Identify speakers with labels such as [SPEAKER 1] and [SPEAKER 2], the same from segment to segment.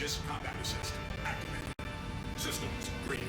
[SPEAKER 1] Aegis Combat Assist activated. Systems green.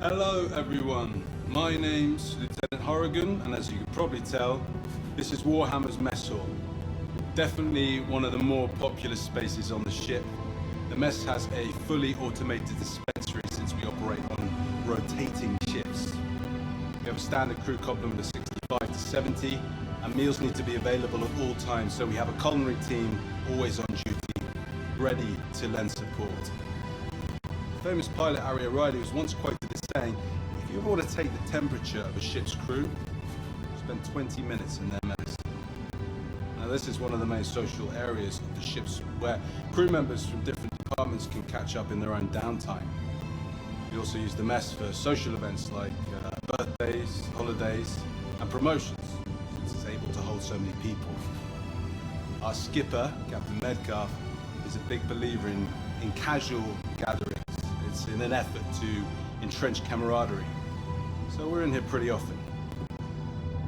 [SPEAKER 2] Hello everyone, my name's Lieutenant Horrigan, and as you can probably tell, this is Warhammer's mess hall. Definitely one of the more popular spaces on the ship. The mess has a fully automated dispensary since we operate on rotating shifts. We have a standard crew complement of 65 to 70, and meals need to be available at all times, so we have a culinary team always on duty, ready to lend support. The famous pilot Ari O'Reilly was once quoted as saying, if you ever want to take the temperature of a ship's crew, spend 20 minutes in their medicine. Now this is one of the main social areas of the ships where crew members from different departments can catch up in their own downtime. We also use the mess for social events like birthdays, holidays and promotions, since it's able to hold so many people. Our skipper, Captain Medcalf, is a big believer in casual gatherings. It's in an effort to entrench camaraderie. So we're in here pretty often.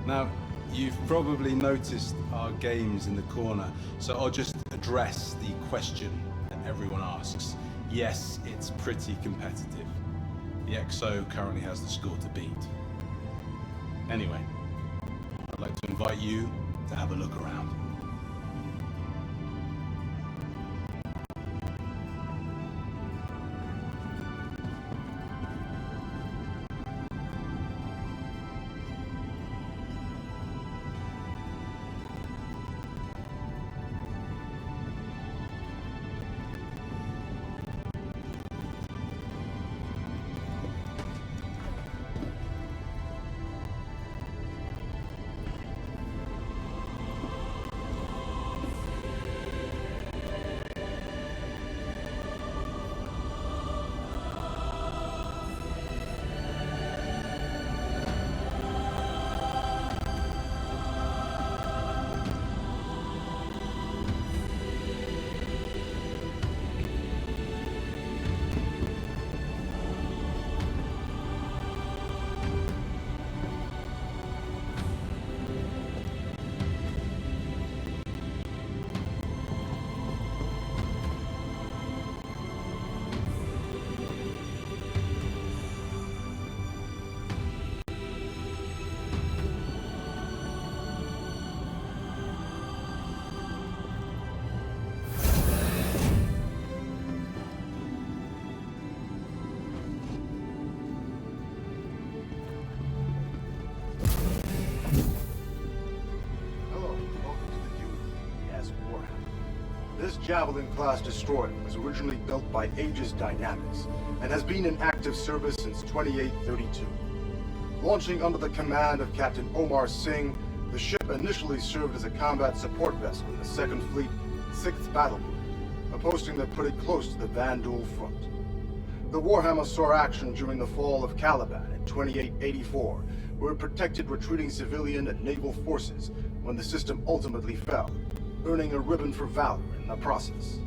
[SPEAKER 2] Now, you've probably noticed our games in the corner, so I'll just address the question that everyone asks. Yes, it's pretty competitive. The XO currently has the score to beat. Anyway, I'd like to invite you to have a look around.
[SPEAKER 3] This Javelin-class destroyer was originally built by Aegis Dynamics and has been in active service since 2832. Launching under the command of Captain Omar Singh, the ship initially served as a combat support vessel in the 2nd Fleet, 6th Battle Group, a posting that put it close to the Vanduul front. The Warhammer saw action during the fall of Caliban in 2884, where it protected retreating civilian and naval forces when the system ultimately fell, earning a ribbon for valor in the process.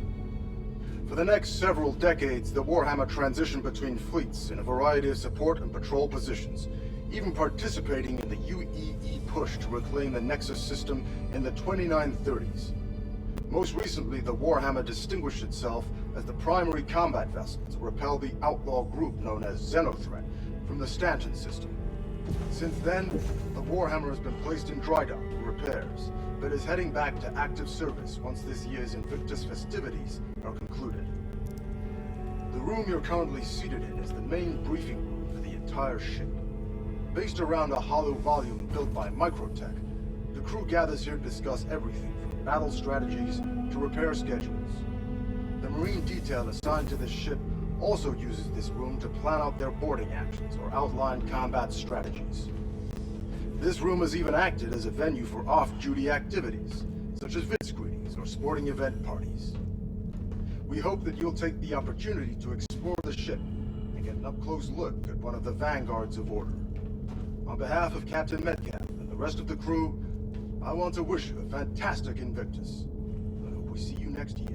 [SPEAKER 3] For the next several decades, the Warhammer transitioned between fleets in a variety of support and patrol positions, even participating in the UEE push to reclaim the Nexus system in the 2930s. Most recently, the Warhammer distinguished itself as the primary combat vessel to repel the outlaw group known as Xenothreat from the Stanton system. Since then, the Warhammer has been placed in dry dock for repairs, but is heading back to active service once this year's Invictus festivities are concluded. The room you're currently seated in is the main briefing room for the entire ship. Based around a hollow volume built by Microtech, the crew gathers here to discuss everything from battle strategies to repair schedules. The Marine detail assigned to this ship also uses this room to plan out their boarding actions or outline combat strategies. This room has even acted as a venue for off-duty activities, such as vid screenings or sporting event parties. We hope that you'll take the opportunity to explore the ship and get an up-close look at one of the vanguards of Order. On behalf of Captain Metcalf and the rest of the crew, I want to wish you a fantastic Invictus. I hope we see you next year.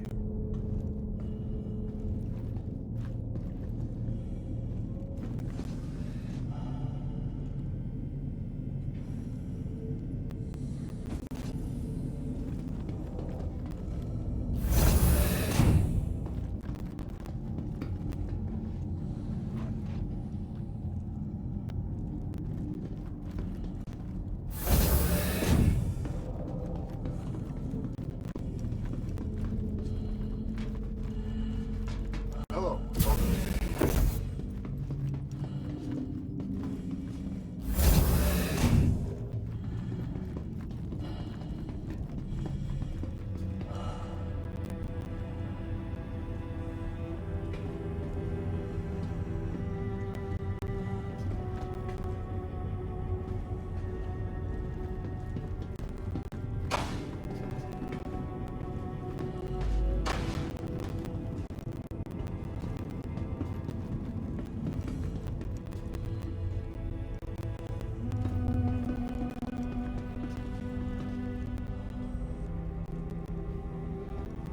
[SPEAKER 3] Hello.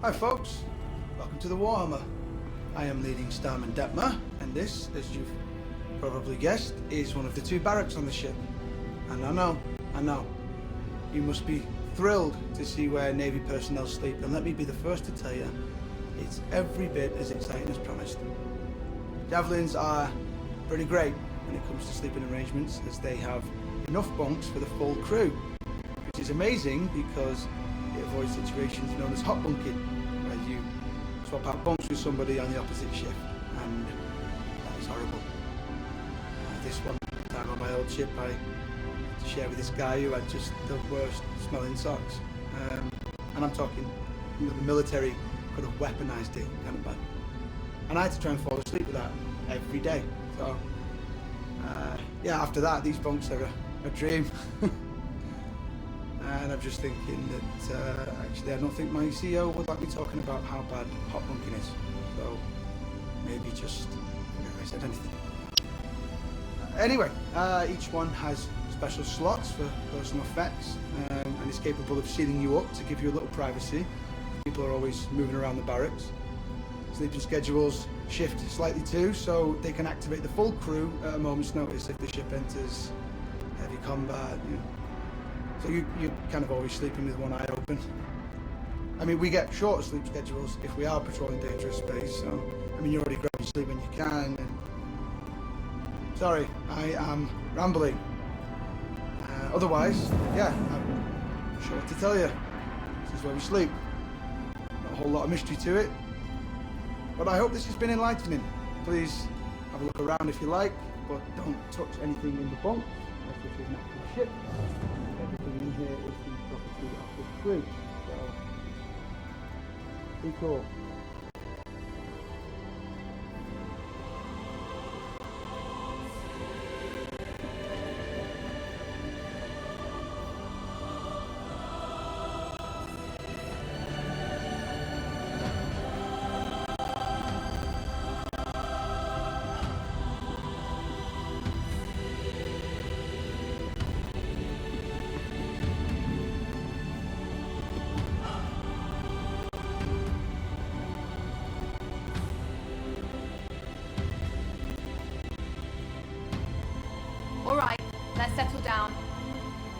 [SPEAKER 4] Hi folks, welcome to the Warhammer. I am leading Starman Detmer, and this, as you've probably guessed, is one of the two barracks on the ship. And I know, you must be thrilled to see where Navy personnel sleep, and let me be the first to tell you, it's every bit as exciting as promised. Javelins are pretty great when it comes to sleeping arrangements, as they have enough bunks for the full crew, which is amazing because it avoids situations known as hot bunking, where you swap out bunks with somebody on the opposite shift, and that is horrible. This one time on my old ship, I had to share with this guy who had just the worst smelling socks. And I'm talking, the military could have weaponized it kind of bad. And I had to try and fall asleep with that every day. So, yeah, after that, these bunks are a dream. And I'm just thinking that, actually, I don't think my CEO would like me talking about how bad hot bunking is. So, maybe just forget I said anything. Anyway, each one has special slots for personal effects, and is capable of sealing you up to give you a little privacy. People are always moving around the barracks. Sleeping schedules shift slightly too, so they can activate the full crew at a moment's notice if the ship enters heavy combat, you know. So you're kind of always sleeping with one eye open. I mean, we get shorter sleep schedules if we are patrolling dangerous space, so, I mean, you're already grabbing sleep when you can. And... Sorry, I am rambling. Otherwise, yeah, I'm sure what to tell you. This is where we sleep. Not a whole lot of mystery to it. But I hope this has been enlightening. Please have a look around if you like, but don't touch anything in the bunk, as this is an active ship. Everything in here is the property of the crew, so be cool.
[SPEAKER 5] All right, let's settle down.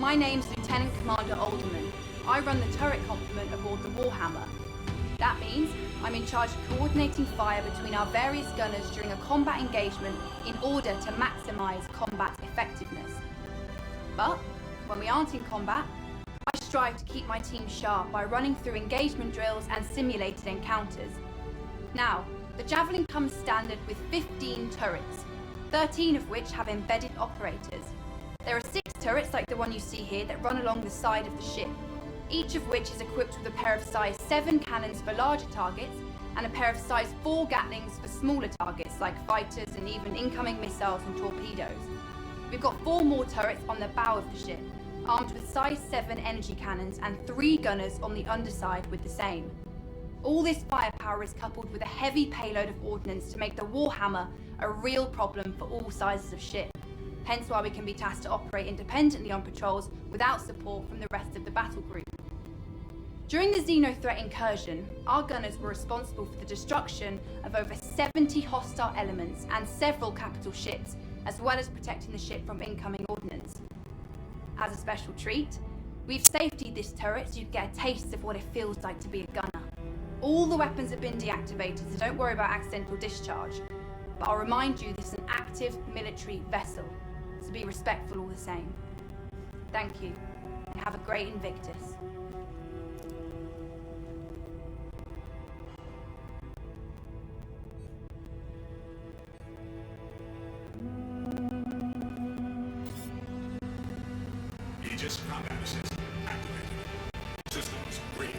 [SPEAKER 5] My name's Lieutenant Commander Alderman. I run the turret complement aboard the Warhammer. That means I'm in charge of coordinating fire between our various gunners during a combat engagement in order to maximise combat effectiveness. But when we aren't in combat, I strive to keep my team sharp by running through engagement drills and simulated encounters. Now, the Javelin comes standard with 15 turrets, 13 of which have embedded operators. There are 6 turrets like the one you see here that run along the side of the ship, each of which is equipped with a pair of size 7 cannons for larger targets and a pair of size 4 Gatlings for smaller targets like fighters and even incoming missiles and torpedoes. We've got 4 more turrets on the bow of the ship, armed with size 7 energy cannons and 3 gunners on the underside with the same. All this firepower is coupled with a heavy payload of ordnance to make the Warhammer a real problem for all sizes of ship, hence why we can be tasked to operate independently on patrols without support from the rest of the battle group. During the Xenothreat incursion, our gunners were responsible for the destruction of over 70 hostile elements and several capital ships, as well as protecting the ship from incoming ordnance. As a special treat, we've safetied this turret so you get a taste of what it feels like to be a gunner. All the weapons have been deactivated, so don't worry about accidental discharge. But I'll remind you this is an active military vessel, so be respectful all the same. Thank you, and have a great Invictus.
[SPEAKER 1] Aegis combat assist activated. Systems green.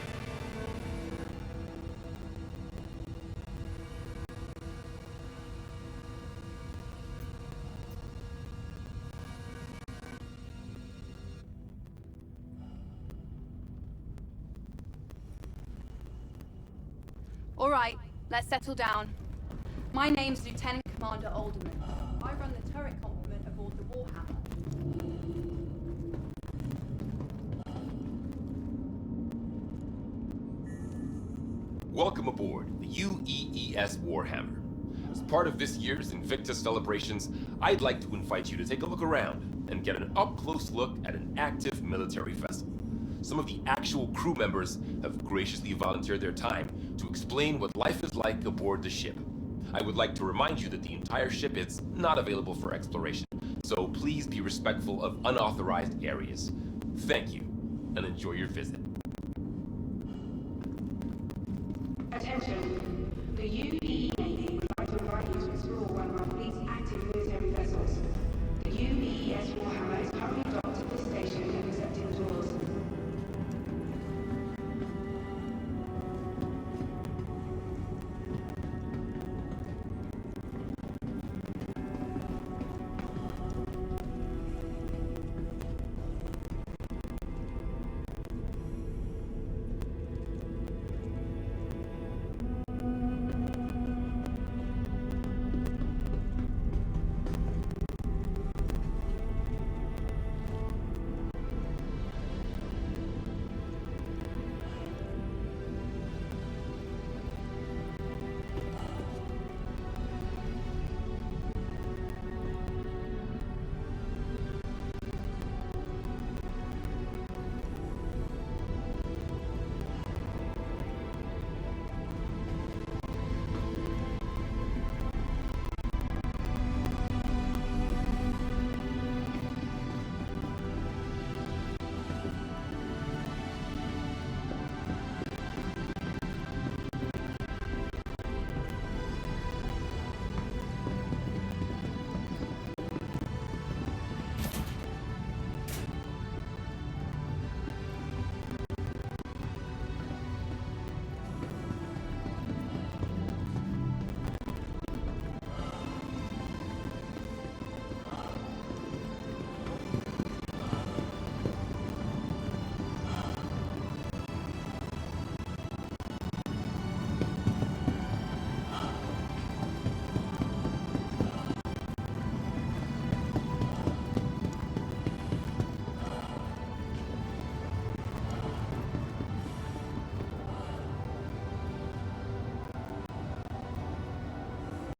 [SPEAKER 5] All right, let's settle down. My name's Lieutenant Commander Alderman. I run the turret complement aboard the Warhammer.
[SPEAKER 6] Welcome aboard the UEES Warhammer. As part of this year's Invictus celebrations, I'd like to invite you to take a look around and get an up-close look at an active military vessel. Some of the actual crew members have graciously volunteered their time to explain what life is like aboard the ship. I would like to remind you that the entire ship is not available for exploration, so please be respectful of unauthorized areas. Thank you, and enjoy your visit.